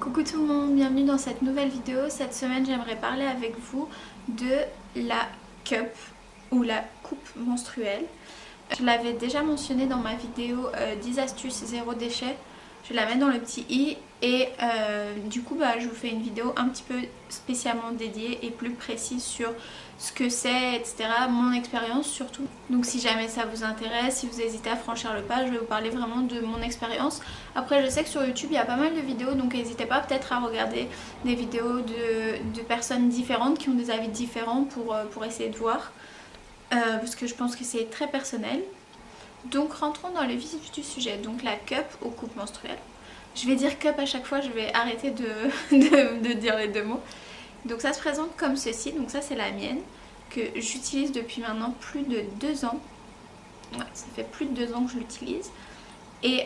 Coucou tout le monde, bienvenue dans cette nouvelle vidéo. Cette semaine j'aimerais parler avec vous de la cup ou la coupe menstruelle. Je l'avais déjà mentionné dans ma vidéo 10 astuces zéro déchet. Je vais la mettre dans le petit i et du coup je vous fais une vidéo un petit peu spécialement dédiée et plus précise sur ce que c'est, etc. Mon expérience surtout. Donc si jamais ça vous intéresse, si vous hésitez à franchir le pas, je vais vous parler vraiment de mon expérience. Après je sais que sur YouTube il y a pas mal de vidéos, donc n'hésitez pas peut-être à regarder des vidéos de personnes différentes qui ont des avis différents pour essayer de voir. Parce que je pense que c'est très personnel. Donc rentrons dans le vif du sujet, donc la cup ou coupe menstruelle. Je vais dire cup à chaque fois, je vais arrêter de dire les deux mots. Donc ça se présente comme ceci, donc ça c'est la mienne, que j'utilise depuis maintenant plus de 2 ans. Ouais, ça fait plus de 2 ans que je l'utilise. Et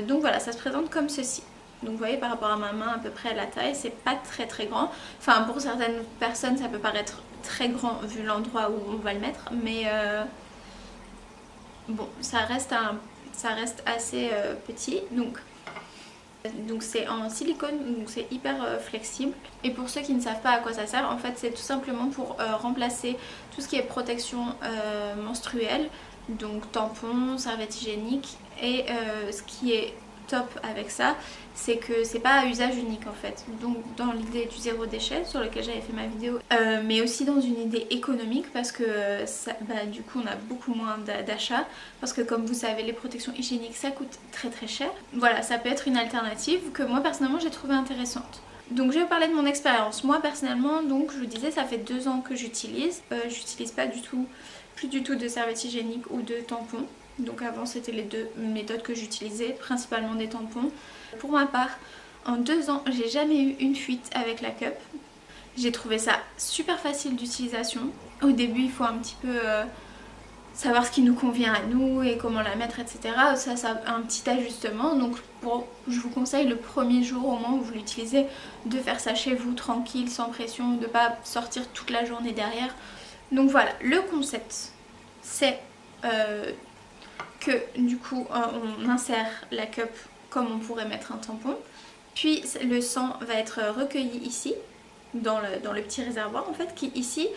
donc voilà, ça se présente comme ceci. Donc vous voyez par rapport à ma main à peu près la taille, c'est pas très grand. Enfin pour certaines personnes ça peut paraître très grand vu l'endroit où on va le mettre, mais bon ça reste assez petit. Donc c'est en silicone, donc c'est hyper flexible. Et pour ceux qui ne savent pas à quoi ça sert, en fait c'est tout simplement pour remplacer tout ce qui est protection menstruelle, donc tampons, serviettes hygiéniques. Et ce qui est top avec ça, c'est que c'est pas à usage unique en fait. Donc dans l'idée du zéro déchet sur lequel j'avais fait ma vidéo, mais aussi dans une idée économique parce que ça, du coup on a beaucoup moins d'achats, parce que comme vous savez les protections hygiéniques ça coûte très cher. Voilà, ça peut être une alternative que moi personnellement j'ai trouvé intéressante. Donc je vais vous parler de mon expérience. Moi personnellement, donc je vous disais, ça fait 2 ans que j'utilise. J'utilise pas plus du tout de serviettes hygiéniques ou de tampons. Donc avant c'était les deux méthodes que j'utilisais, principalement des tampons. Pour ma part, en 2 ans, j'ai jamais eu une fuite avec la cup. J'ai trouvé ça super facile d'utilisation. Au début il faut un petit peu savoir ce qui nous convient à nous et comment la mettre, etc. Ça a un petit ajustement. Donc je vous conseille le premier jour au moins où vous l'utilisez de faire ça chez vous tranquille, sans pression, de ne pas sortir toute la journée derrière. Donc voilà, le concept c'est que du coup on insère la cup comme on pourrait mettre un tampon, puis le sang va être recueilli ici dans le petit réservoir en fait, qui ici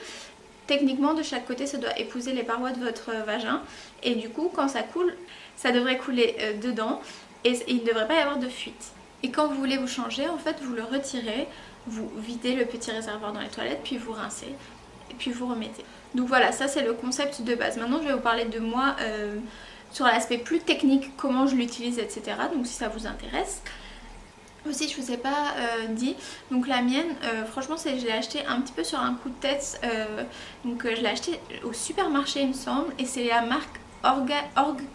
techniquement de chaque côté ça doit épouser les parois de votre vagin, et du coup quand ça coule ça devrait couler dedans et il ne devrait pas y avoir de fuite. Et quand vous voulez vous changer en fait vous le retirez, vous videz le petit réservoir dans les toilettes, puis vous rincez et puis vous remettez. Donc voilà, ça c'est le concept de base. Maintenant je vais vous parler de moi sur l'aspect plus technique, comment je l'utilise, etc. Donc si ça vous intéresse. Aussi je vous ai pas dit, donc la mienne franchement je l'ai acheté un petit peu sur un coup de tête. Donc je l'ai acheté au supermarché il me semble, et c'est la marque Orga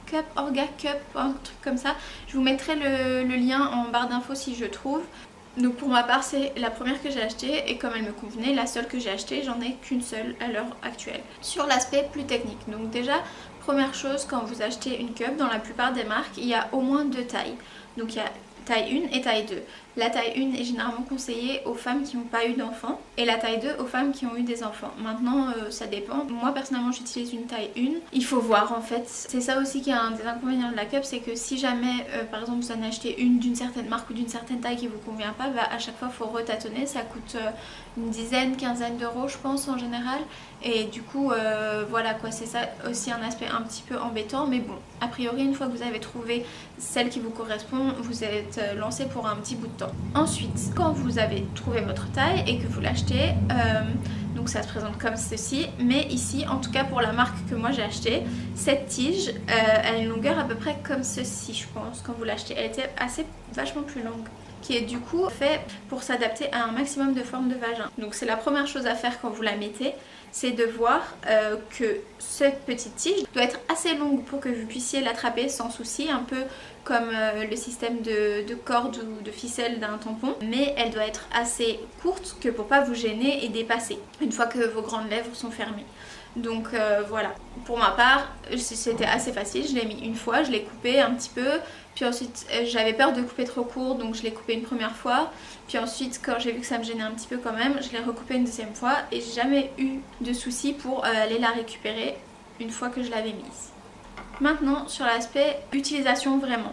Cup, un truc comme ça. Je vous mettrai le lien en barre d'infos si je trouve. Donc pour ma part c'est la première que j'ai achetée, et comme elle me convenait, la seule que j'ai achetée, j'en ai qu'une seule à l'heure actuelle. Sur l'aspect plus technique, donc déjà première chose, quand vous achetez une cup, dans la plupart des marques il y a au moins 2 tailles. Donc il y a taille 1 et taille 2. La taille 1 est généralement conseillée aux femmes qui n'ont pas eu d'enfants, et la taille 2 aux femmes qui ont eu des enfants. Maintenant ça dépend. Moi personnellement j'utilise une taille 1. Il faut voir en fait. C'est ça aussi qui est un des inconvénients de la cup, c'est que si jamais par exemple vous en achetez une d'une certaine marque ou d'une certaine taille qui vous convient pas, à chaque fois il faut retâtonner. Ça coûte une dizaine, quinzaine d'euros je pense en général. Et du coup voilà quoi, c'est ça aussi un aspect un petit peu embêtant. Mais bon, a priori une fois que vous avez trouvé celle qui vous correspond, vous êtes lancé pour un petit bout de temps. Ensuite, quand vous avez trouvé votre taille et que vous l'achetez, donc ça se présente comme ceci, mais ici, en tout cas pour la marque que moi j'ai acheté, cette tige, elle a une longueur à peu près comme ceci je pense quand vous l'achetez. Elle était vachement plus longue, qui est du coup fait pour s'adapter à un maximum de formes de vagin. Donc c'est la première chose à faire quand vous la mettez, c'est de voir que cette petite tige doit être assez longue pour que vous puissiez l'attraper sans souci, un peu comme le système de corde ou de ficelle d'un tampon, mais elle doit être assez courte que pour pas vous gêner et dépasser une fois que vos grandes lèvres sont fermées. Donc voilà, pour ma part c'était assez facile, je l'ai mis une fois, je l'ai coupé un petit peu, puis ensuite j'avais peur de couper trop court, donc je l'ai coupé une première fois, puis ensuite quand j'ai vu que ça me gênait un petit peu quand même, je l'ai recoupé une deuxième fois, et j'ai jamais eu de soucis pour aller la récupérer une fois que je l'avais mise. Maintenant sur l'aspect utilisation vraiment.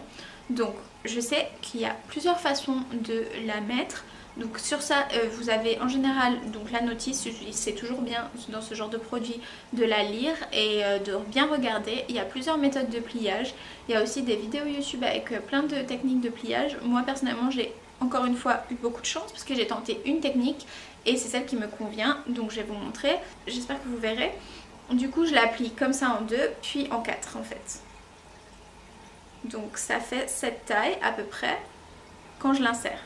Donc je sais qu'il y a plusieurs façons de la mettre. Donc sur ça, vous avez en général donc la notice, c'est toujours bien dans ce genre de produit de la lire et de bien regarder. Il y a plusieurs méthodes de pliage. Il y a aussi des vidéos YouTube avec plein de techniques de pliage. Moi personnellement, j'ai encore une fois eu beaucoup de chance parce que j'ai tenté une technique et c'est celle qui me convient. Donc je vais vous montrer, j'espère que vous verrez. Du coup je la plie comme ça en deux, puis en quatre en fait. Donc ça fait cette taille à peu près quand je l'insère.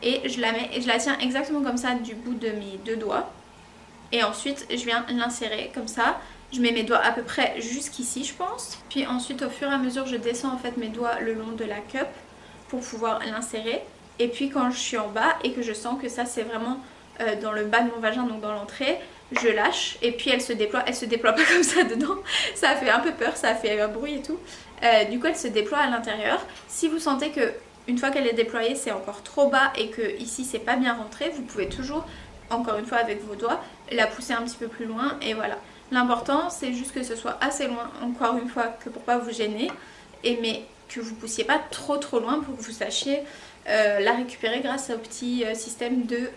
Et je la mets et je la tiens exactement comme ça du bout de mes deux doigts. Et ensuite je viens l'insérer comme ça. Je mets mes doigts à peu près jusqu'ici je pense. Puis ensuite au fur et à mesure je descends en fait mes doigts le long de la cup pour pouvoir l'insérer. Et puis quand je suis en bas et que je sens que ça c'est vraiment dans le bas de mon vagin, donc dans l'entrée, je lâche et puis elle se déploie pas comme ça dedans. Ça a fait un peu peur, ça a fait un bruit et tout. Du coup elle se déploie à l'intérieur. Si vous sentez que une fois qu'elle est déployée c'est encore trop bas et que ici c'est pas bien rentré, vous pouvez toujours, encore une fois avec vos doigts, la pousser un petit peu plus loin et voilà. L'important c'est juste que ce soit assez loin, encore une fois, que pour pas vous gêner, mais que vous poussiez pas trop loin pour que vous sachiez la récupérer grâce au petit système de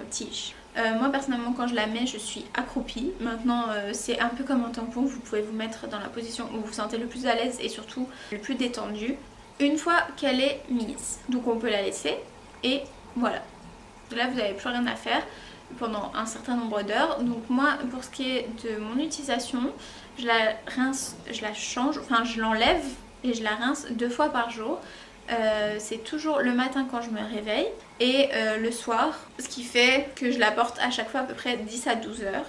tige. Moi personnellement quand je la mets je suis accroupie. Maintenant c'est un peu comme un tampon, vous pouvez vous mettre dans la position où vous vous sentez le plus à l'aise et surtout le plus détendu. Une fois qu'elle est mise, donc on peut la laisser et voilà. Là vous n'avez plus rien à faire pendant un certain nombre d'heures. Donc moi pour ce qui est de mon utilisation, je la rince, je la change, enfin je l'enlève et je la rince 2 fois par jour. C'est toujours le matin quand je me réveille et le soir, ce qui fait que je la porte à chaque fois à peu près 10 à 12 heures.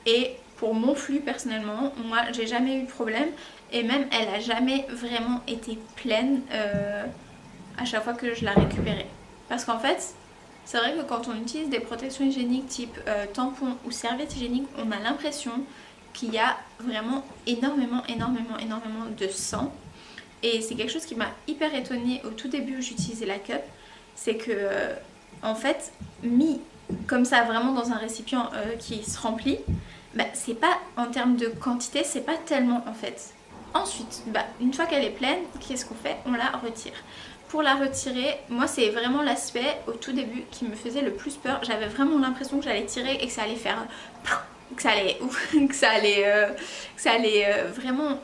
Et pour mon flux personnellement, moi j'ai jamais eu de problème et même elle a jamais vraiment été pleine à chaque fois que je la récupérais. Parce qu'en fait, c'est vrai que quand on utilise des protections hygiéniques type tampon ou serviette hygiénique, on a l'impression qu'il y a vraiment énormément de sang. Et c'est quelque chose qui m'a hyper étonnée au tout début où j'utilisais la cup, c'est que en fait, mis comme ça vraiment dans un récipient qui se remplit, bah, c'est pas en termes de quantité, c'est pas tellement en fait. Ensuite, bah, une fois qu'elle est pleine, qu'est-ce qu'on fait? On la retire. Pour la retirer, moi c'est vraiment l'aspect au tout début qui me faisait le plus peur. J'avais vraiment l'impression que j'allais tirer et que ça allait faire... que ça allait vraiment...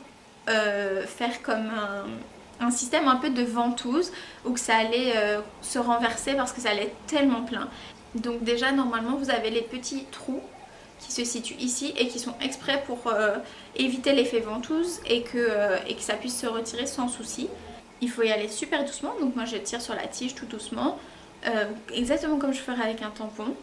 faire comme un système un peu de ventouse ou que ça allait se renverser parce que ça allait être tellement plein. Donc déjà normalement vous avez les petits trous qui se situent ici et qui sont exprès pour éviter l'effet ventouse et que ça puisse se retirer sans souci. Il faut y aller super doucement, donc moi je tire sur la tige tout doucement, exactement comme je ferais avec un tampon.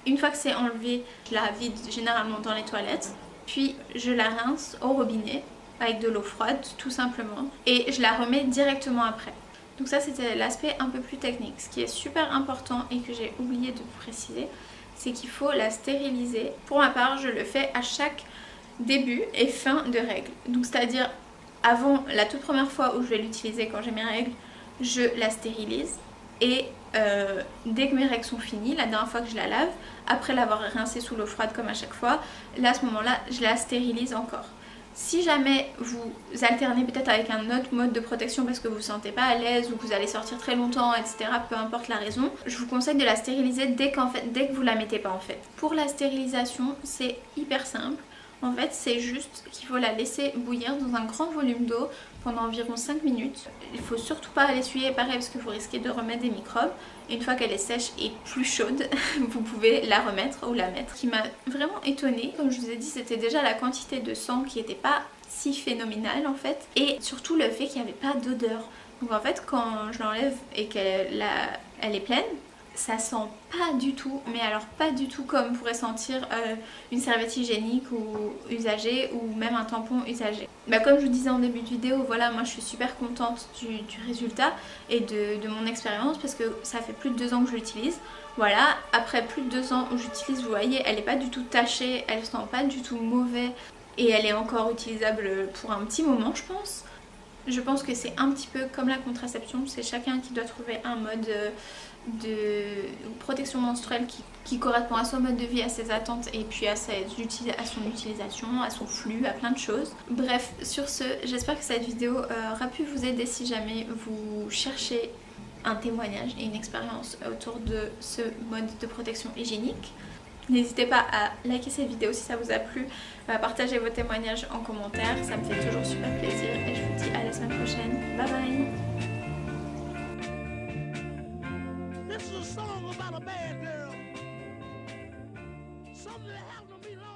Une fois que c'est enlevé, je la vide généralement dans les toilettes, puis je la rince au robinet avec de l'eau froide tout simplement et je la remets directement après. Donc ça c'était l'aspect un peu plus technique. Ce qui est super important et que j'ai oublié de préciser, c'est qu'il faut la stériliser. Pour ma part je le fais à chaque début et fin de règles. Donc c'est à dire avant la toute première fois où je vais l'utiliser quand j'ai mes règles, je la stérilise et dès que mes règles sont finies, la dernière fois que je la lave, après l'avoir rincée sous l'eau froide comme à chaque fois, là à ce moment là je la stérilise encore. Si jamais vous alternez peut-être avec un autre mode de protection parce que vous ne vous sentez pas à l'aise ou que vous allez sortir très longtemps, etc., peu importe la raison, je vous conseille de la stériliser dès que vous la mettez pas en fait. Pour la stérilisation, c'est hyper simple. En fait, c'est juste qu'il faut la laisser bouillir dans un grand volume d'eau pendant environ 5 minutes. Il faut surtout pas l'essuyer pareil parce que vous risquez de remettre des microbes. Et une fois qu'elle est sèche et plus chaude, vous pouvez la remettre ou la mettre. Ce qui m'a vraiment étonnée, comme je vous ai dit, c'était déjà la quantité de sang qui n'était pas si phénoménale en fait. Et surtout le fait qu'il n'y avait pas d'odeur. Donc en fait, quand je l'enlève et qu'elle est pleine, ça sent pas du tout, mais alors pas du tout comme pourrait sentir une serviette hygiénique ou usagée ou même un tampon usagé. Bah, comme je vous disais en début de vidéo, voilà, moi je suis super contente du résultat et de mon expérience parce que ça fait plus de 2 ans que je l'utilise. Voilà, après plus de 2 ans où j'utilise, vous voyez, elle n'est pas du tout tachée, elle sent pas du tout mauvais et elle est encore utilisable pour un petit moment je pense. Je pense que c'est un petit peu comme la contraception, c'est chacun qui doit trouver un mode de protection menstruelle qui correspond à son mode de vie, à ses attentes et puis à son utilisation, à son flux, à plein de choses. Bref, sur ce, j'espère que cette vidéo aura pu vous aider si jamais vous cherchez un témoignage et une expérience autour de ce mode de protection hygiénique. N'hésitez pas à liker cette vidéo si ça vous a plu, à partager vos témoignages en commentaire, ça me fait toujours super plaisir et je vous dis à la semaine prochaine. Bye bye. This is a song about a bad girl. Something that happened to me long